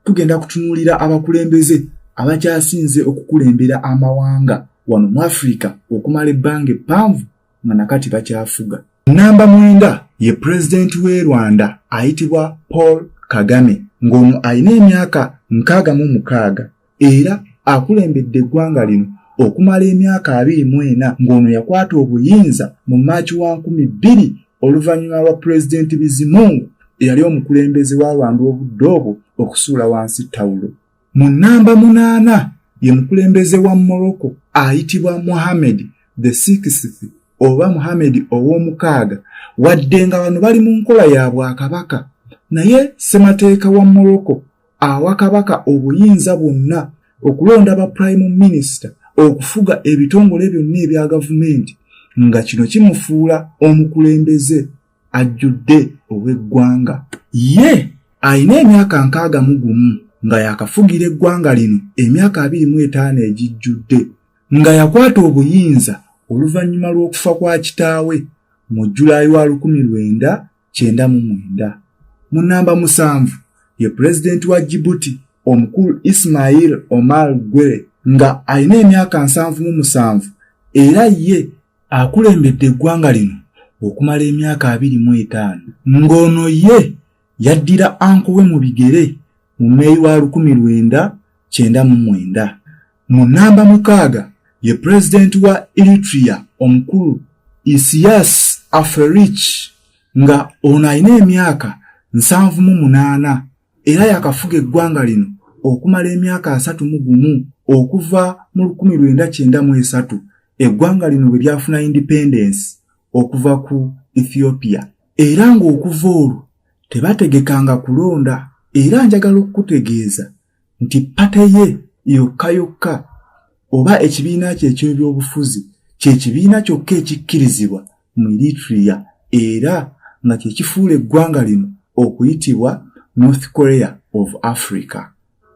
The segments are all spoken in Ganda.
tugenda kutunuulira abakulembeze abakyasinze okukulembera amawanga wano mu Africa okumala ebbanga eppanvu nga nakati bakyafuga. Namba 9 ye President w'e Rwanda ayitibwa Paul Kagame ng'ono alina emyaka 66 era akulembedde eggwanga lino okumala emyaka 24 ng'ono yakwata obuyinza mu Maaci wa 2000 oluvannyuma lwa President Bizimungu eyali omukulembeze wa Rwanda obudde obwo okusuula wansi tawulo. Mu namba 8 ye mukulembeze wa Morocco ayitibwa Mohammed the 6th oba Mohammed ow'omukaaga wadde nga bano bali mu nkola ya bwakabaka naye ssemateeka wa Morocco awa kabaka obuyinza bwonna okulonda ba prime minister okufuga ebitongole byonna ebya gavumenti nga kino kimufuula omukulembeze ajjudde ow'eggwanga. Ye alina emyaka 61 nga yakafugira eggwanga lino emyaka 25 egijjudde nga yakwata obuyinza oluvannyuma lw'okufa kwa kitaawe mu Julayi wa 1999. Mu namba 7 ye President wa Djibouti omukulu Ismail Omar Guelleh nga alina emyaka 77 era ye akulembedde eggwanga lino okumala emyaka 25 ng'ono ye yaddira ankowe mu bigere mu Meeyi wa 1999. Mu namba 6 ye President wa Eritrea omukulu Isaias Afwerki nga ono alina emyaka 78 era yakafuga eggwanga lino okumala emyaka 31 okuva mu 1993 eggwanga lino bwe lyafuna independence okuva ku Ethiopia era ng'okuva olwo tebategekanga kulonda era njagala okutegeeza nti pate ye yokka oba ekibiina kye eky'ebyobufuzi kye kibiina kyokka ekikkirizibwa mu Eritrea era nga kye kifuula eggwanga lino okuyitibwa North Korea of Africa.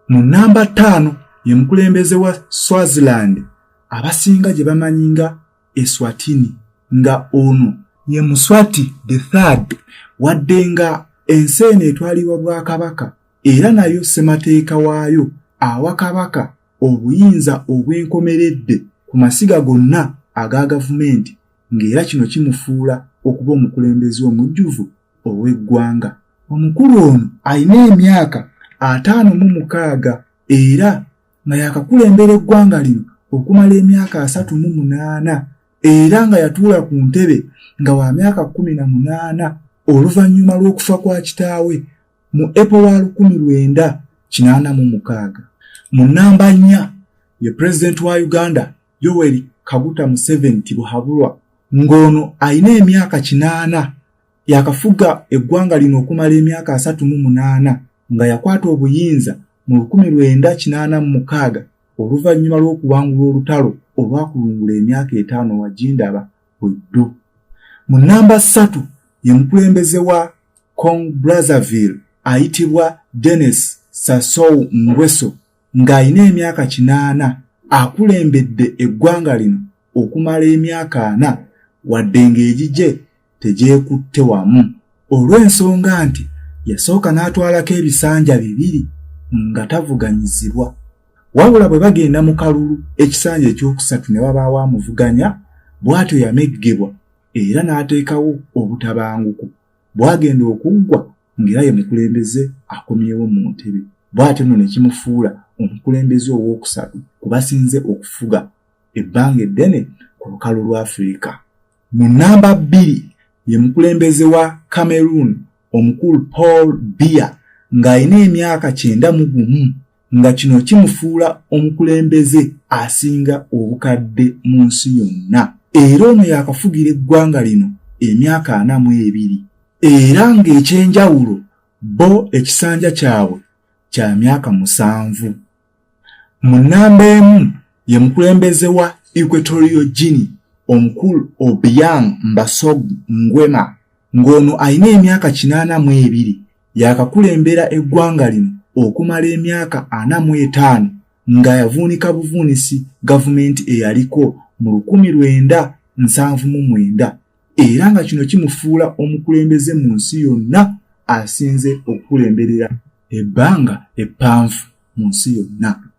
Mu namba 5 ye mukulembeze wa Swaziland abasinga gye bamanyi nga Eswatini nga ono ye Muswati the third wadde nga ensi eno etwalibwa bwakabaka era nayo ssemateeka waayo awa kabaka obuyinza obwenkomeredde ku masiga gonna aga gavumenti ng'era kino kimufuula okuba omukulembeze omujjuvu ow'eggwanga. Omukulu ono alina emyaka 56 era nga yakakulembera eggwanga lino okumala emyaka 38 era nga yatuula ku ntebe nga wa myaka 18 oluvannyuma lw'okufa kwa kitaawe mu April wa 1986. Mu namba 4 ye President wa Uganda Yoweri Kaguta Museveni Tibuhaburwa ng'ono alina emyaka 8 yakafuga eggwanga lino okumala emyaka 38 nga yakwata obuyinza mu 1986 oluvannyuma lw'okuwangula olutalo olwakulungula emyaka 5 wajindaba bweddu. Mu namba 3 ye mukulembeze wa Congo Brazzaville ayitibwa Denis Sassou Nguesso ng'alina emyaka 8 akulembedde eggwanga lino okumala emyaka 4 wadde ng'egije tejeekutte wamu olw'ensonga nti yasooka n'atwalako ebisanja 2 nga tavuganyizibwa wabula bwe bagenda mu kalulu ekisanja ekyokusatu ne wabaawo amuvuganya bw'atyo yameggebwa era n'ateekawo obutabanguko bw'agenda okuggwa ng'era ye mukulembeze akomyewo mu ntebe bw'atyo nno ne kimufuula omukulembeze ow'okusatu ku basinze okufuga ebbanga eddene ku lukalu lwa Afrika. Mu namba 2 ye mukulembeze wa Cameroon omukulu Paul Biya ng'alina emyaka 91 nga kino kimufuula omukulembeze asinga obukadde mu nsi yonna era ono yakafugira eggwanga lino emyaka 42 era ng'ekyenjawulo bo ekisanja kyabwe kya myaka 7. Mu namba 1 ye mukulembeze wa Equatorial Guinea omukulu Obiang Mbasogo Nguema ng'ono alina emyaka 82 yakakulembera eggwanga lino okumala emyaka 45 nga yavuunika buvuunisi gavumenti eyaliko mu 1979 era nga kino kimufuula omukulembeze mu nsi yonna asinze okukulemberera ebbanga eppanvu mu nsi yonna.